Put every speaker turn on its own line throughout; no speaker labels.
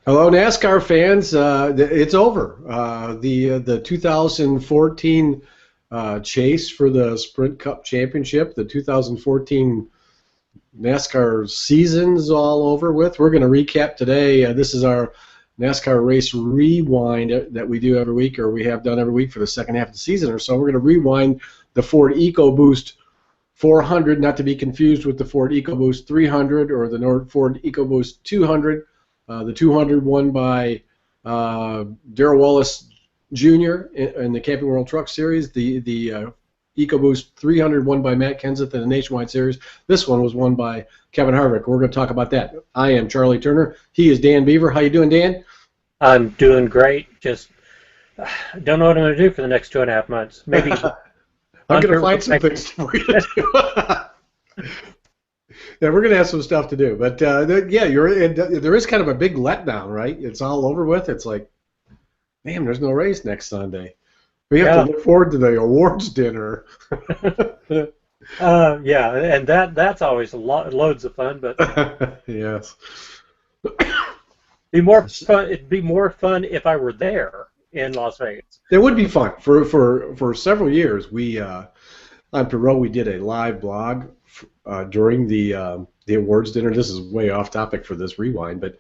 Hello, NASCAR fans. It's over. The 2014 chase for the Sprint Cup Championship, the 2014 NASCAR season's all over with. We're going to recap today. This is our NASCAR race rewind that we do every week, or we have done every week for the second half of the season or so. We're going to rewind the Ford EcoBoost 400, not to be confused with the Ford EcoBoost 300 or the Ford EcoBoost 200. The 200 won by Darrell Wallace Jr. in the Camping World Truck Series. The EcoBoost 300 won by Matt Kenseth in the Nationwide Series. This one was won by Kevin Harvick. We're going to talk about that. I am Charlie Turner. He is Dan Beaver. How you doing, Dan?
I'm doing great. Just don't know what I'm going to do for the next 2.5 months. Maybe
I'm going to
under
find some things for you to do. Yeah, we're going to have some stuff to do. But, yeah, there is kind of a big letdown, right? It's all over with. It's like, man, there's no race next Sunday. We have to
yeah,
look forward to the awards dinner.
yeah, and that's always loads of fun. But
Yes.
be more fun. It'd be more fun if I were there in Las Vegas.
It would be fun. For several years, we on Perot, we did a live blog during the awards dinner. This is way off topic for this rewind, but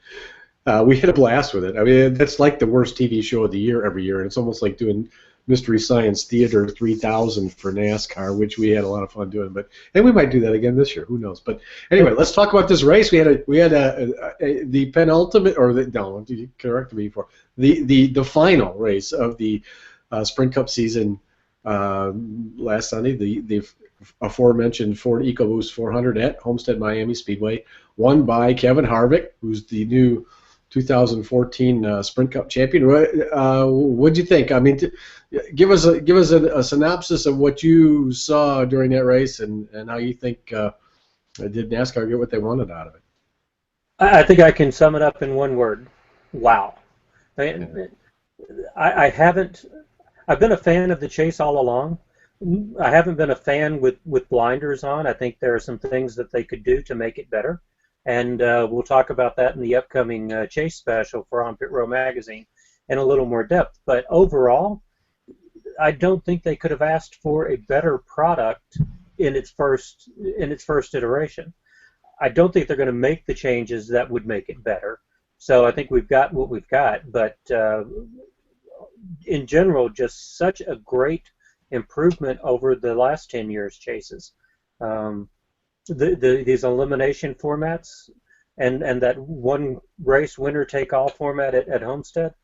we had a blast with it. I mean, that's like the worst TV show of the year every year, and it's almost like doing Mystery Science Theater 3000 for NASCAR, which we had a lot of fun doing. And we might do that again this year. Who knows? But anyway, let's talk about this race. We had the penultimate, or no, you correct me for the final race of the Sprint Cup season last Sunday. The aforementioned Ford EcoBoost 400 at Homestead Miami Speedway, won by Kevin Harvick, who's the new 2014 Sprint Cup champion. What'd you think? I mean, give us a synopsis of what you saw during that race and how you think did NASCAR get what they wanted out of it?
I think I can sum it up in one word: wow.
Yeah.
I, I haven't. I've been a fan of the chase all along. I haven't been a fan with blinders on. I think there are some things that they could do to make it better, and we'll talk about that in the upcoming chase special for On Pit Row Magazine in a little more depth. But overall, I don't think they could have asked for a better product in its first iteration. I don't think they're going to make the changes that would make it better. So I think we've got what we've got. But in general, just such a great improvement over the last 10 years chases. Um, these elimination formats and that one race winner take all format at Homestead,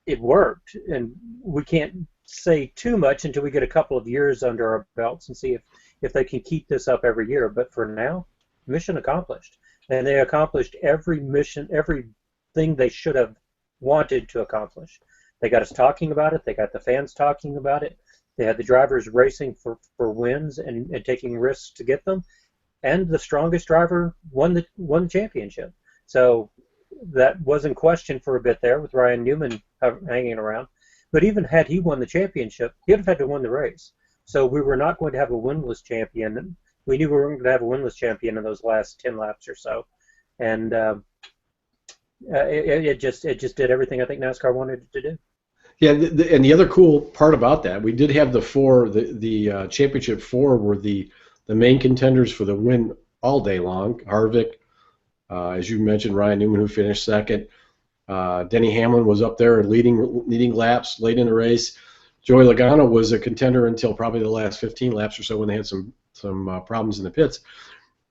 it worked. And we can't say too much until we get a couple of years under our belts and see if they can keep this up every year. But for now, mission accomplished. And they accomplished every mission, everything they should have wanted to accomplish. They got us talking about it. They got the fans talking about it. They had the drivers racing for wins and taking risks to get them. And the strongest driver won the championship. So that was in question for a bit there with Ryan Newman hanging around. But even had he won the championship, he'd have had to win the race. So we were not going to have a winless champion. We knew we weren't going to have a winless champion in those last 10 laps or so. And it just did everything I think NASCAR wanted it to do.
Yeah, and the other cool part about that, we did have the championship four were the main contenders for the win all day long. Harvick, as you mentioned, Ryan Newman, who finished second. Denny Hamlin was up there leading laps late in the race. Joey Logano was a contender until probably the last 15 laps or so when they had some problems in the pits.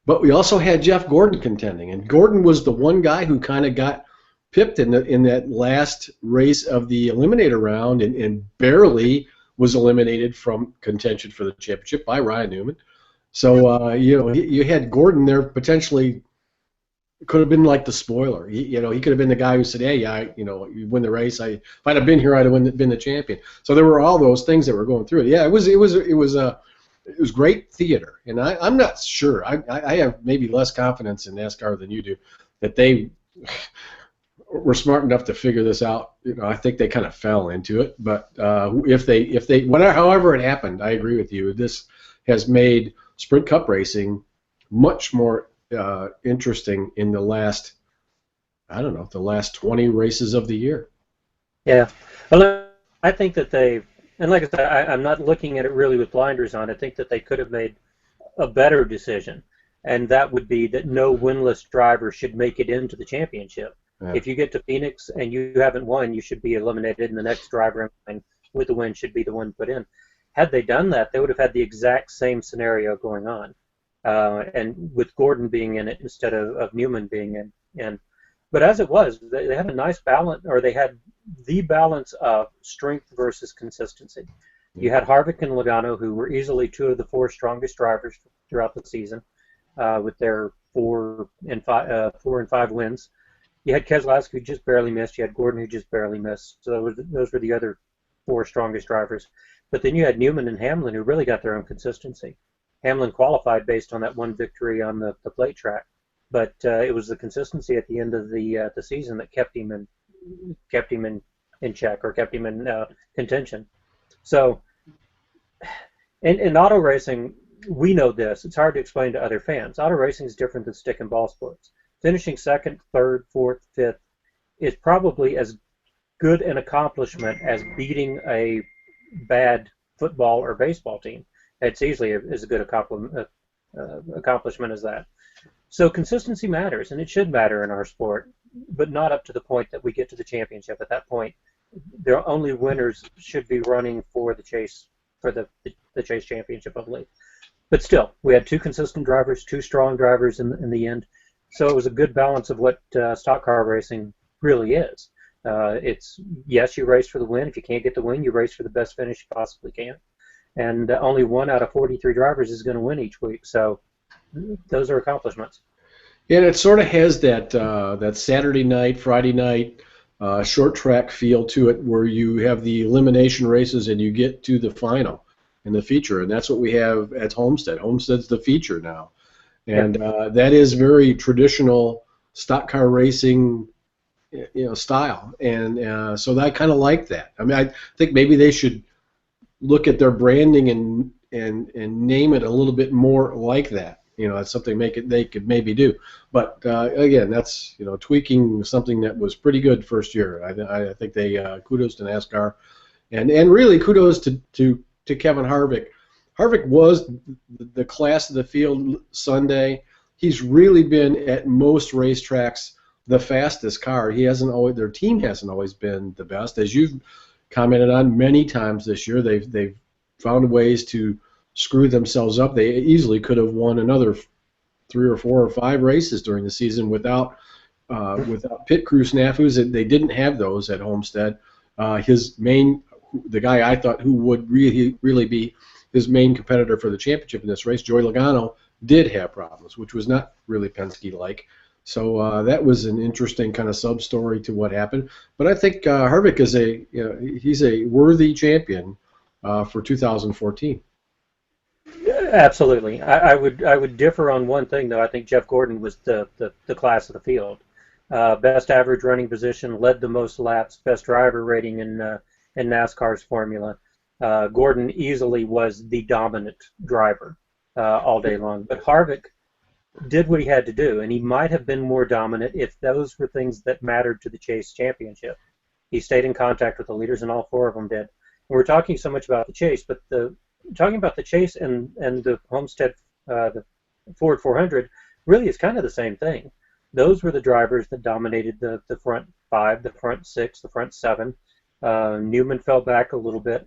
But we also had Jeff Gordon contending, and Gordon was the one guy who kind of got pipped in that last race of the eliminator round and barely was eliminated from contention for the championship by Ryan Newman. So you had Gordon there potentially could have been like the spoiler. He could have been the guy who said, "Hey, you win the race. If I'd have been here, I'd have been the champion." So there were all those things that were going through it. Yeah, it was great theater, and I'm not sure. I have maybe less confidence in NASCAR than you do that they were smart enough to figure this out. I think they kind of fell into it. But if they whatever, however it happened, I agree with you. This has made Sprint Cup racing much more interesting in the last I don't know, the last 20 races of the year.
Yeah. Well, I think that they, and like I said, I'm not looking at it really with blinders on. I think that they could have made a better decision, and that would be that no winless driver should make it into the championship.
Yeah.
If you get to Phoenix and you haven't won, you should be eliminated, and the next driver in line with the win should be the one put in. Had they done that, they would have had the exact same scenario going on, and with Gordon being in it instead of Newman being in. And but as it was, they had a nice balance, or they had the balance of strength versus consistency. You had Harvick and Logano, who were easily two of the four strongest drivers throughout the season, with their 4 and 5 wins. You had Keselowski, who just barely missed. You had Gordon, who just barely missed. So those were the other four strongest drivers. But then you had Newman and Hamlin, who really got their own consistency. Hamlin qualified based on that one victory on the plate track, but it was the consistency at the end of the season that kept him in check, or kept him in contention. So in auto racing, we know this. It's hard to explain to other fans. Auto racing is different than stick and ball sports. Finishing second, third, fourth, fifth is probably as good an accomplishment as beating a bad football or baseball team. It's easily as a good accomplishment as that. So consistency matters, and it should matter in our sport, but not up to the point that we get to the championship. At that point, the only winners should be running for the chase, for the chase championship, I believe. But still, we had two consistent drivers, two strong drivers in the end. So it was a good balance of what stock car racing really is. It's, yes, you race for the win. If you can't get the win, you race for the best finish you possibly can. And only 1 out of 43 drivers is going to win each week. So those are accomplishments.
And it sort of has that that Saturday night, Friday night short track feel to it, where you have the elimination races and you get to the final and the feature, and that's what we have at Homestead. Homestead's the feature now, and that is very traditional stock car racing, style, and so I kind of like that. I mean, I think maybe they should look at their branding and name it a little bit more like that. That's something they could maybe do. But again, that's tweaking something that was pretty good first year. I think they kudos to NASCAR, and really kudos to Kevin Harvick. Harvick was the class of the field Sunday. He's really been at most racetracks the fastest car. Their team hasn't always been the best, as you've commented on many times this year. They've found ways to screw themselves up. They easily could have won another 3 or 4 or 5 races during the season without pit crew snafus. They didn't have those at Homestead. The guy I thought who would really be his main competitor for the championship in this race, Joey Logano, did have problems, which was not really Penske-like. So that was an interesting kind of sub-story to what happened. But I think Harvick is he's a worthy champion for 2014.
Absolutely. I would differ on one thing, though. I think Jeff Gordon was the class of the field. Best average running position, led the most laps, best driver rating in NASCAR's formula. Gordon easily was the dominant driver all day long. But Harvick did what he had to do, and he might have been more dominant if those were things that mattered to the Chase championship. He stayed in contact with the leaders, and all 4 of them did. And we're talking so much about the Chase, but talking about the Chase and the Homestead, the Ford 400, really is kind of the same thing. Those were the drivers that dominated the front 5, the front 6, the front 7. Newman fell back a little bit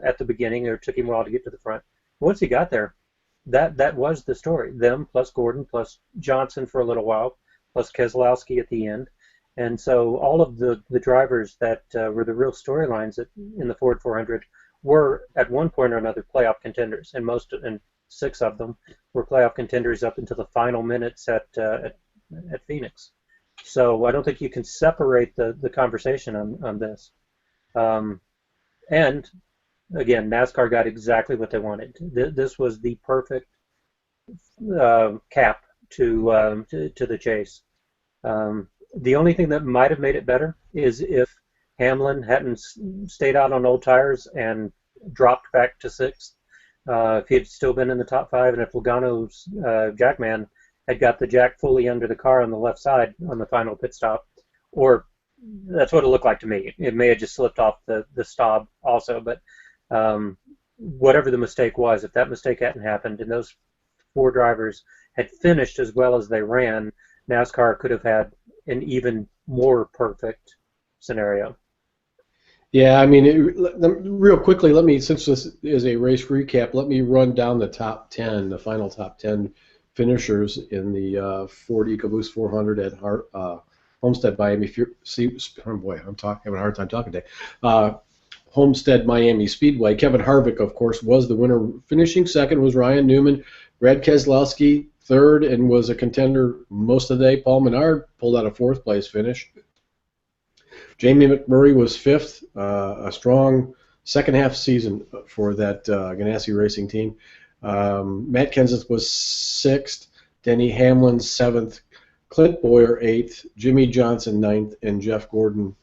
at the beginning. It took him a while to get to the front. Once he got there, that was the story. Them plus Gordon plus Johnson for a little while, plus Keselowski at the end. And so all of the drivers that were the real storylines in the Ford 400 were at one point or another playoff contenders, and 6 of them were playoff contenders up until the final minutes at Phoenix. So I don't think you can separate the conversation on this. And again, NASCAR got exactly what they wanted. This was the perfect cap to the Chase. The only thing that might have made it better is if Hamlin hadn't stayed out on old tires and dropped back to 6th. If he had still been in the top 5, and if Logano's Jackman had got the jack fully under the car on the left side on the final pit stop, or that's what it looked like to me. It may have just slipped off the stop also, but whatever the mistake was, if that mistake hadn't happened and those four drivers had finished as well as they ran, NASCAR could have had an even more perfect scenario.
Yeah, I mean, real quickly, since this is a race recap, let me run down the top 10, the final top 10 finishers in the Ford EcoBoost 400 at Homestead, Miami. Oh boy, having a hard time talking today. Homestead, Miami Speedway. Kevin Harvick, of course, was the winner. Finishing second was Ryan Newman. Brad Keselowski third and was a contender most of the day. Paul Menard pulled out a fourth place finish. Jamie McMurray was fifth, a strong second half season for that Ganassi Racing team. Matt Kenseth was sixth, Denny Hamlin seventh, Clint Bowyer eighth, Jimmy Johnson ninth, and Jeff Gordon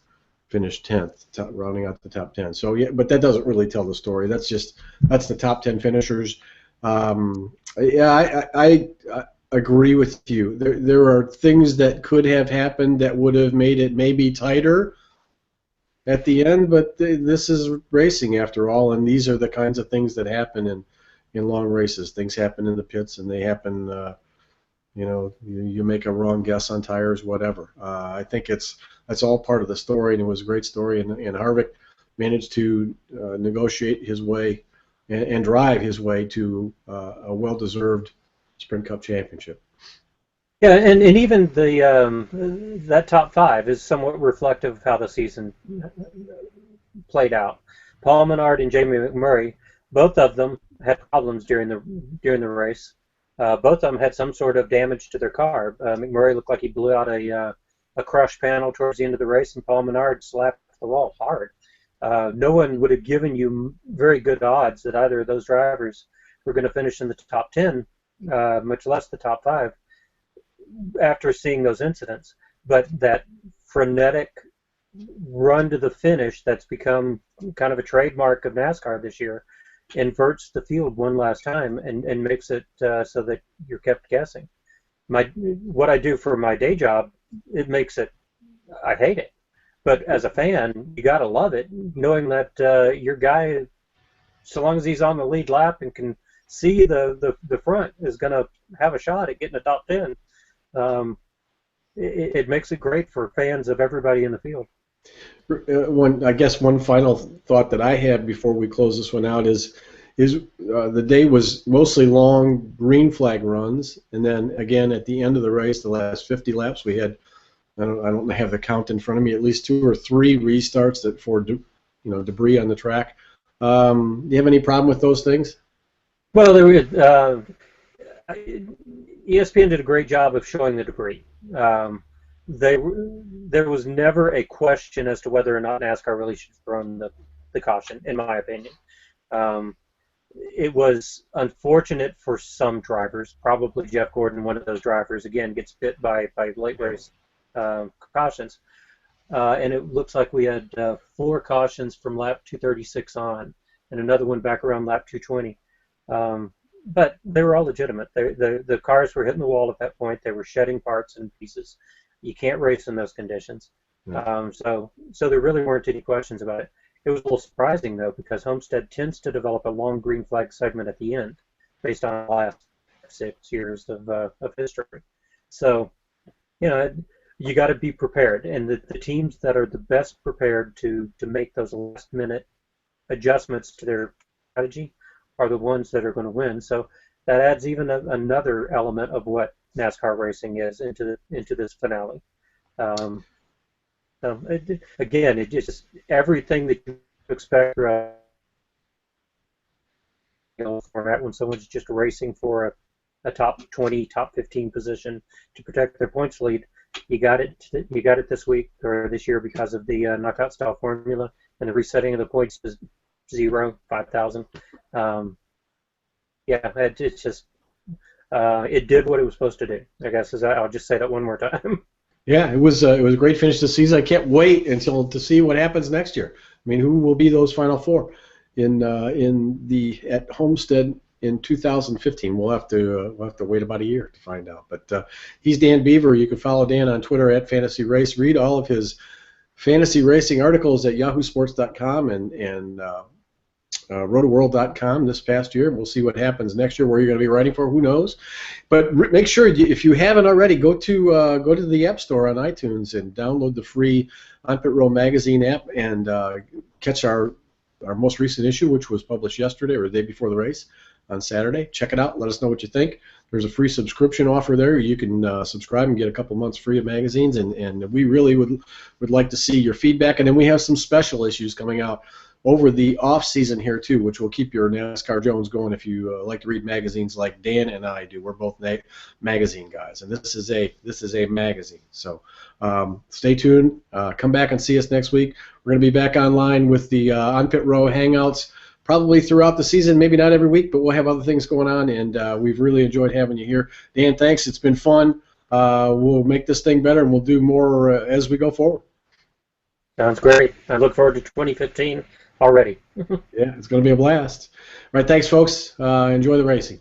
finished 10th, rounding out the top 10. So yeah, but that doesn't really tell the story. That's the top 10 finishers. I agree with you. There are things that could have happened that would have made it maybe tighter at the end, but this is racing after all, and these are the kinds of things that happen in long races. Things happen in the pits, and they happen. You make a wrong guess on tires, whatever. I think that's all part of the story, and it was a great story. And Harvick managed to negotiate his way and drive his way to a well-deserved Sprint Cup championship.
Yeah, and even that top five is somewhat reflective of how the season played out. Paul Menard and Jamie McMurray, both of them had problems during the race. Both of them had some sort of damage to their car. McMurray looked like he blew out a crush panel towards the end of the race, and Paul Menard slapped the wall hard. No one would have given you very good odds that either of those drivers were going to finish in the top 10, much less the top 5, after seeing those incidents. But that frenetic run to the finish that's become kind of a trademark of NASCAR this year inverts the field one last time and makes it so that you're kept guessing. What I do for my day job, it makes it, I hate it. But as a fan, you got to love it, knowing that your guy, so long as he's on the lead lap and can see the front, is going to have a shot at getting a top 10. It makes it great for fans of everybody in the field.
One final thought that I had before we close this one out is the day was mostly long green flag runs, and then again at the end of the race, the last 50 laps, we had, I don't have the count in front of me, at least 2 or 3 restarts that for debris on the track. Do you have any problem with those things?
Well, ESPN did a great job of showing the debris. There was never a question as to whether or not NASCAR really should have thrown the caution, in my opinion. It was unfortunate for some drivers. Probably Jeff Gordon, one of those drivers, again gets bit by late race cautions. And it looks like we had 4 cautions from lap 236 on, and another one back around lap 220. But they were all legitimate. The cars were hitting the wall at that point. They were shedding parts and pieces. You can't race in those conditions. Yeah. So there really weren't any questions about it. It was a little surprising, though, because Homestead tends to develop a long green flag segment at the end based on the last 6 years of history. So, you got to be prepared. And the teams that are the best prepared to make those last-minute adjustments to their strategy are the ones that are going to win. So that adds even another element of what NASCAR racing is into this finale. It just everything that you expect format when someone's just racing for a top 20, top 15 position to protect their points lead. You got it this week or this year because of the knockout style formula, and the resetting of the points is 0, 5,000. It's just it did what it was supposed to do. I guess I'll just say that one more time. Yeah,
it was a great finish to the season. I can't wait to see what happens next year. I mean, who will be those final 4 at Homestead in 2015. We'll have to wait about a year to find out. But he's Dan Beaver. You can follow Dan on Twitter at Fantasy Race. Read all of his fantasy racing articles at yahoosports.com and rotoworld.com this past year. We'll see what happens next year, where you're going to be writing for. Who knows? But make sure, if you haven't already, go to the App Store on iTunes and download the free On Pit Row magazine app and catch our most recent issue, which was published yesterday or the day before the race on Saturday. Check it out. Let us know what you think. There's a free subscription offer there. You can subscribe and get a couple months free of magazines, and we really would like to see your feedback. And then we have some special issues coming out over the off season here too, which will keep your NASCAR Jones going if you like to read magazines like Dan and I do. We're both magazine guys, and this is a magazine. So stay tuned. Come back and see us next week. We're going to be back online with the On Pit Row hangouts probably throughout the season. Maybe not every week, but we'll have other things going on, and we've really enjoyed having you here. Dan, thanks. It's been fun. We'll make this thing better, and we'll do more as we go forward.
Sounds great. I look forward to 2015 already.
Yeah, it's going to be a blast. All right, thanks, folks. Enjoy the racing.